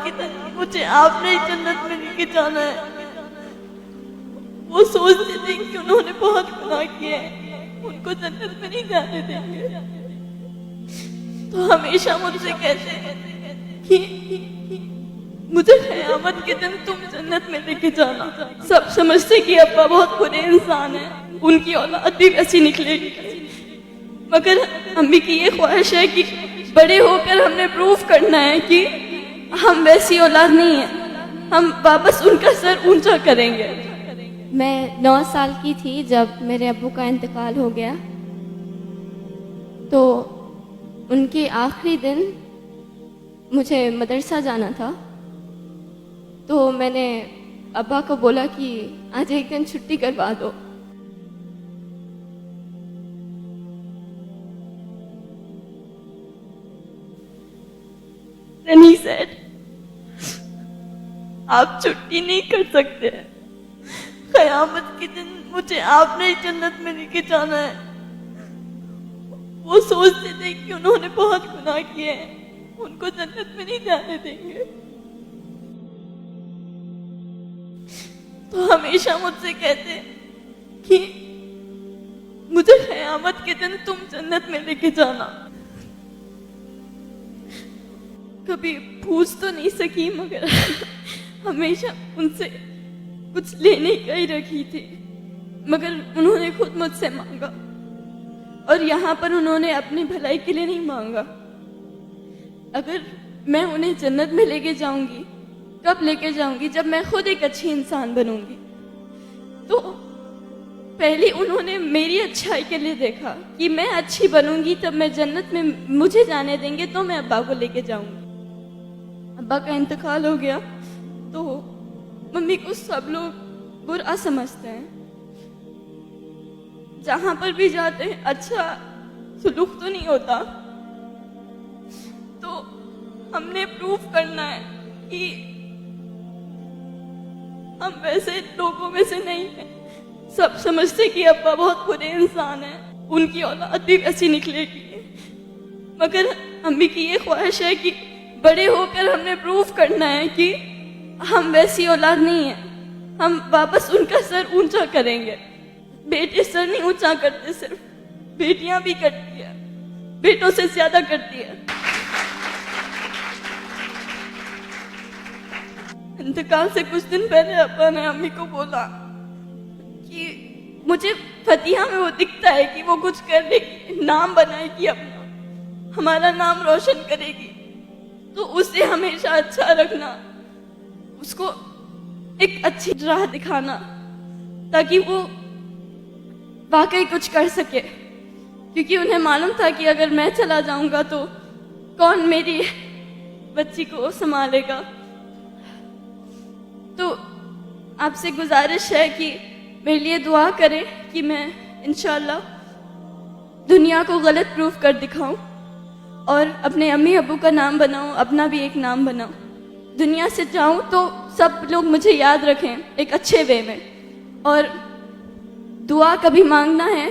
کی طرح مجھے آپ نے جنت میں لے کے جانا ہے۔ وہ سوچتے تھے کہ انہوں نے بہت گناہ کیے ہیں، ان کو جنت میں نہیں جانے دیں گے، تو ہمیشہ مجھ سے کہتے ہیں کہ مجھے قیامت کے دن تم جنت میں لے کے جانا۔ سب سمجھتے کہ ابا بہت برے انسان ہیں، ان کی اولاد بھی ویسی نکلے گی، مگر امی کی یہ خواہش ہے کہ بڑے ہو کر ہم نے پروف کرنا ہے کہ ہم ویسی اولاد نہیں ہیں، ہم واپس ان کا سر اونچا کریں گے۔ میں 9 سال کی تھی جب میرے ابو کا انتقال ہو گیا، تو ان کے آخری دن مجھے مدرسہ جانا تھا، تو میں نے ابا کو بولا کہ آج ایک دن چھٹی کروا دو۔ Then he said, آپ چھٹی نہیں کر سکتے، قیامت کے دن مجھے آپ نے جنت میں لے کے جانا ہے۔ وہ سوچتے تھے کہ انہوں نے بہت گناہ کیے ہیں، ان کو جنت میں نہیں جانے دیں گے، تو ہمیشہ مجھ سے کہتے کہ مجھے قیامت کے دن تم جنت میں لے کے جانا۔ کبھی پوچھ تو نہیں سکی، مگر ہمیشہ ان سے کچھ لینے کا ہی رکھی تھی، مگر انہوں نے خود مجھ سے مانگا، اور یہاں پر انہوں نے اپنی بھلائی کے لیے نہیں مانگا۔ اگر میں انہیں جنت میں لے کے جاؤں گی، کب لے کے جاؤں گی؟ جب میں خود ایک اچھی انسان بنوں گی۔ تو پہلے انہوں نے میری اچھائی کے لیے دیکھا کہ میں اچھی بنوں گی تب میں جنت میں مجھے جانے دیں گے، تو میں ابا کو لے کے جاؤں گی۔ ابا کا انتقال ہو گیا تو ممی کو سب لوگ برا سمجھتے ہیں، جہاں پر بھی جاتے ہیں اچھا سلوک تو نہیں ہوتا، تو ہم نے پروف کرنا ہے کہ ہم ویسے لوگوں میں سے نہیں ہیں۔ سب سمجھتے کہ ابا بہت برے انسان ہیں، ان کی اولاد بھی ویسی نکلے گی، مگر امی کی یہ خواہش ہے کہ بڑے ہو کر ہم نے پروف کرنا ہے کہ ہم ویسی اولاد نہیں ہیں، ہم واپس ان کا سر اونچا کریں گے۔ بیٹے سر نہیں اونچا کرتے، صرف بیٹیاں بھی کرتی ہیں، بیٹوں سے زیادہ کرتی ہیں۔ انتقال سے کچھ دن پہلے ابا نے امی کو بولا کہ مجھے فتیحہ میں وہ دکھتا ہے کہ وہ کچھ کر لے گی، نام بنائے گی اپنا، ہمارا نام روشن کرے گی، تو اسے ہمیشہ اچھا رکھنا، اس کو ایک اچھی راہ دکھانا تاکہ وہ واقعی کچھ کر سکے، کیونکہ انہیں معلوم تھا کہ اگر میں چلا جاؤں گا تو کون میری بچی کو سنبھالے گا۔ تو آپ سے گزارش ہے کہ میرے لیے دعا کریں کہ میں انشاءاللہ دنیا کو غلط پروف کر دکھاؤں اور اپنے امی ابو کا نام بناؤں، اپنا بھی ایک نام بناؤں، دنیا سے جاؤں تو سب لوگ مجھے یاد رکھیں ایک اچھے وے میں۔ اور دعا کبھی مانگنا ہے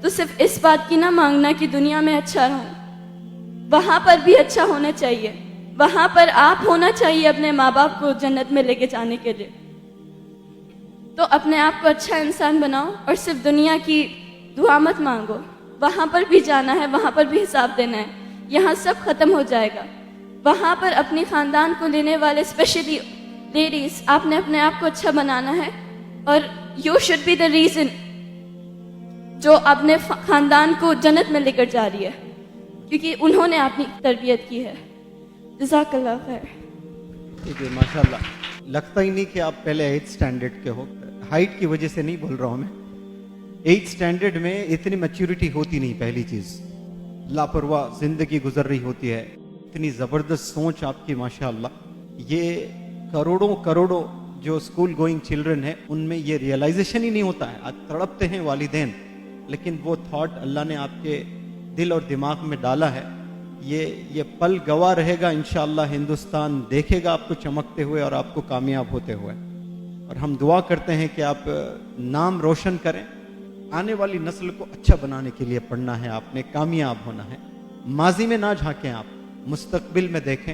تو صرف اس بات کی نہ مانگنا کہ دنیا میں اچھا رہوں، وہاں پر بھی اچھا ہونا چاہیے، وہاں پر آپ ہونا چاہیے اپنے ماں باپ کو جنت میں لے کے جانے کے لیے۔ تو اپنے آپ کو اچھا انسان بناؤ اور صرف دنیا کی دعا مت مانگو، وہاں پر بھی جانا ہے، وہاں پر بھی حساب دینا ہے، یہاں سب ختم ہو جائے گا، وہاں پر اپنی خاندان کو لینے والے اسپیشلی لیڈیز، آپ نے اپنے آپ کو اچھا بنانا ہے، اور you should be the reason جو اپنے خاندان کو جنت میں لے کر جا رہی ہے، کیونکہ انہوں نے اپنی تربیت کی ہے۔ جزاک اللہ خیر۔ ٹھیک ہے، ماشاء اللہ۔ لگتا ہی نہیں کہ آپ پہلے 8th اسٹینڈرڈ کے ہو، ہائٹ کی وجہ سے نہیں بول رہا ہوں میں، 8th اسٹینڈرڈ میں اتنی میچورٹی ہوتی نہیں، پہلی چیز لاپرواہ زندگی گزر رہی ہوتی ہے، اتنی زبردست سوچ آپ کی ماشاء اللہ۔ یہ کروڑوں جو اسکول گوئنگ چلڈرن ہیں ان میں یہ ریئلائزیشن ہی نہیں ہوتا ہے، آج تڑپتے ہیں والدین، لیکن وہ تھاٹ اللہ نے آپ کے دل اور دماغ میں ڈالا ہے، یہ پل گواہ رہے گا انشاءاللہ، ہندوستان دیکھے گا آپ کو چمکتے ہوئے اور آپ کو کامیاب ہوتے ہوئے، اور ہم دعا کرتے ہیں کہ آپ نام روشن کریں، آنے والی نسل کو اچھا بنانے کے لیے پڑھنا ہے آپ نے، کامیاب ہونا ہے، ماضی میں نہ جھانکیں، آپ مستقبل میں دیکھیں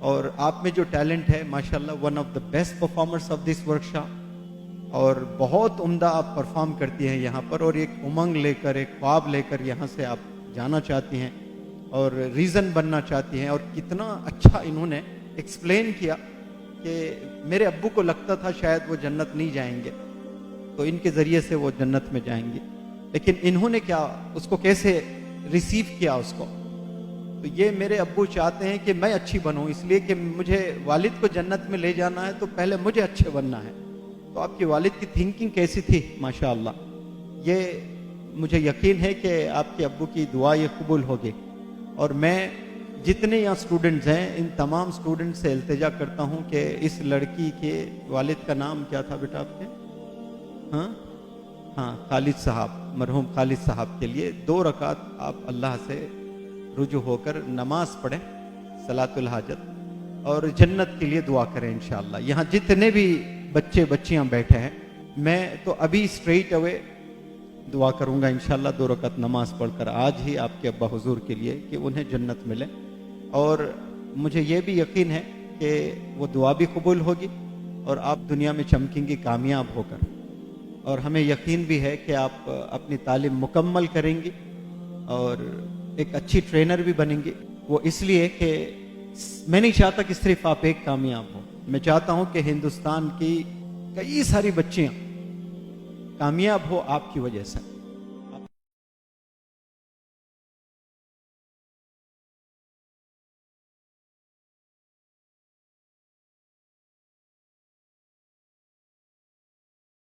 اور آپ میں جو ٹیلنٹ ہے ماشاءاللہ one of the best performers of this workshop, اور بہت عمدہ آپ پرفارم کرتی ہیں یہاں پر, اور ایک امنگ لے کر, ایک خواب لے کر یہاں سے آپ جانا چاہتی ہیں اور ریزن بننا چاہتی ہیں. اور کتنا اچھا انہوں نے ایکسپلین کیا کہ میرے ابو کو لگتا تھا شاید وہ جنت نہیں جائیں گے, تو ان کے ذریعے سے وہ جنت میں جائیں گے, لیکن انہوں نے کیا اس کو کیسے ریسیو کیا اس کو. تو یہ میرے ابو چاہتے ہیں کہ میں اچھی بنوں, اس لیے کہ مجھے والد کو جنت میں لے جانا ہے تو پہلے مجھے اچھے بننا ہے. تو آپ کے والد کی تھنکنگ کیسی تھی ماشاءاللہ, یہ مجھے یقین ہے کہ آپ کے ابو کی دعا یہ قبول ہوگی. اور میں جتنے یہاں اسٹوڈنٹس ہیں ان تمام اسٹوڈنٹ سے التجا کرتا ہوں کہ اس لڑکی کے والد کا نام کیا تھا بیٹا آپ کے؟ ہاں خالد صاحب, مرحوم خالد صاحب کے لیے 2 رکعت آپ اللہ سے رجوع ہو کر نماز پڑھیں صلاۃ الحاجت, اور جنت کے لیے دعا کریں انشاءاللہ. یہاں جتنے بھی بچے بچیاں بیٹھے ہیں میں تو ابھی اسٹریٹ اوے دعا کروں گا انشاءاللہ 2 رکعت نماز پڑھ کر آج ہی آپ کے ابا حضور کے لیے کہ انہیں جنت ملے. اور مجھے یہ بھی یقین ہے کہ وہ دعا بھی قبول ہوگی اور آپ دنیا میں چمکیں گی کامیاب ہو کر. اور ہمیں یقین بھی ہے کہ آپ اپنی تعلیم مکمل کریں گی اور ایک اچھی ٹرینر بھی بنیں گی. وہ اس لیے کہ میں نہیں چاہتا کہ صرف آپ ایک کامیاب ہو, میں چاہتا ہوں کہ ہندوستان کی کئی ساری بچیاں کامیاب ہو آپ کی وجہ سے.